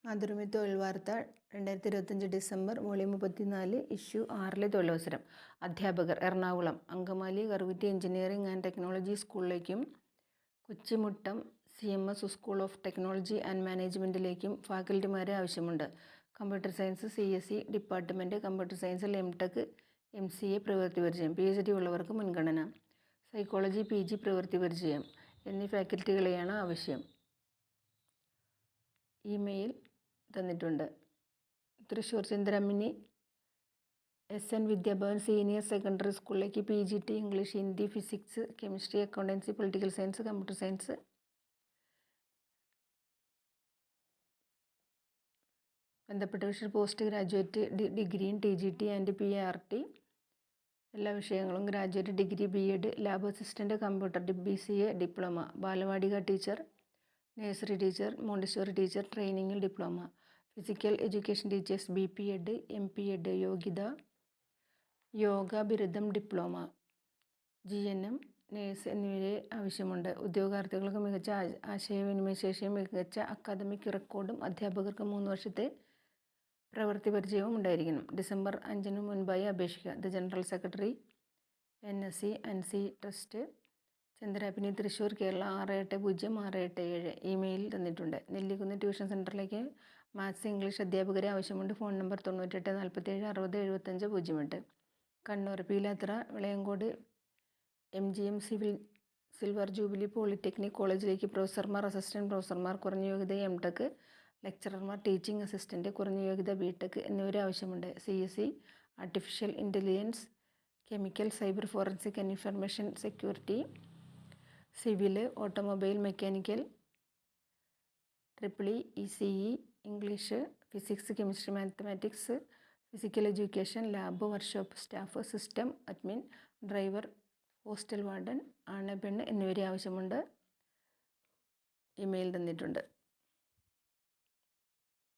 മാതൃഭൂമി തൊഴിൽ വാർത്ത 2025 December volume 34 issue 6 തൊഴിലവസരം. അധ്യാപകർ Ernakulam Angamaly Karukutty engineering and technology സ്കൂളിലേക്കും Kuchimuttam CMS school of technology and മാനേജ്മെൻറ്റിലേക്കും ഫാക്കൽറ്റിമാരെ ആവശ്യമുണ്ട്. Computer science CSE department, computer സയൻസിൽ MTech, MCA പ്രവൃത്തി പരിചയം, PhD ഉള്ളവർക്ക് മുൻഗണന, സൈക്കോളജി PG പ്രവൃത്തി പരിചയം എന്നീ ഫാക്കൽറ്റികളെയാണ് ആവശ്യം. ഇമെയിൽ തന്നിട്ടുണ്ട്. Thrissur Chintharammini SN Vidyabhavan senior secondary സ്കൂളിലേക്ക് PGT English, Hindi, physics, chemistry, accountancy, political science, computer science ബന്ധപ്പെട്ട വിഷയം post graduate degree in TGT and PART എല്ലാ വിഷയങ്ങളും graduate degree BEd, lab assistant, computer BCA diploma, Balavatika teacher, nursery teacher, Montessori teacher ട്രെയിനിങ്ങിൽ diploma, physical education teachers BPEd, MPEd യോഗ്യത യോഗ ബിരുദം diploma, GNM nurse എന്നിവരെ ആവശ്യമുണ്ട്. ഉദ്യോഗാർത്ഥികൾക്ക് മികച്ച ആശയവിനിമയ ശേഷിയും മികച്ച അക്കാദമിക് റെക്കോർഡും അധ്യാപകർക്ക് 3 വർഷത്തെ പ്രവൃത്തി പരിചയവും ഉണ്ടായിരിക്കണം. ഡിസംബർ 5 മുൻപായി അപേക്ഷിക്കുക. The general secretary NSC ANSI trust, Chandrapini, Thrissur, Kerala 680687. Email തന്നിട്ടുണ്ട്. നെല്ലിക്കുന്ന് ട്യൂഷൻ സെൻറ്ററിലേക്ക് മാത്സ് ഇംഗ്ലീഷ് അധ്യാപകരെ ആവശ്യമുണ്ട്. Phone number 98 47 60 75 08. Kannur Pilathara Vilayancode MGM silver jubilee polytechnic കോളേജിലേക്ക് പ്രൊഫസർമാർ, അസിസ്റ്റൻറ്റ് പ്രൊഫസർമാർ, കുറഞ്ഞ യോഗ്യത MTech, ലെക്ചറർമാർ, ടീച്ചിങ് അസിസ്റ്റൻറ്റ്, കുറഞ്ഞ യോഗ്യത BTech എന്നിവരെ ആവശ്യമുണ്ട്. CSE artificial intelligence, chemical, cyber forensic and information security, civil, automobile mechanical, EEE, ECE, English, physics, chemistry, mathematics, physical education, lab, workshop staff, system admin, driver, hostel warden, ആണ് പെണ്ണ് എന്നിവരെ ആവശ്യമുണ്ട്. Email തന്നിട്ടുണ്ട്.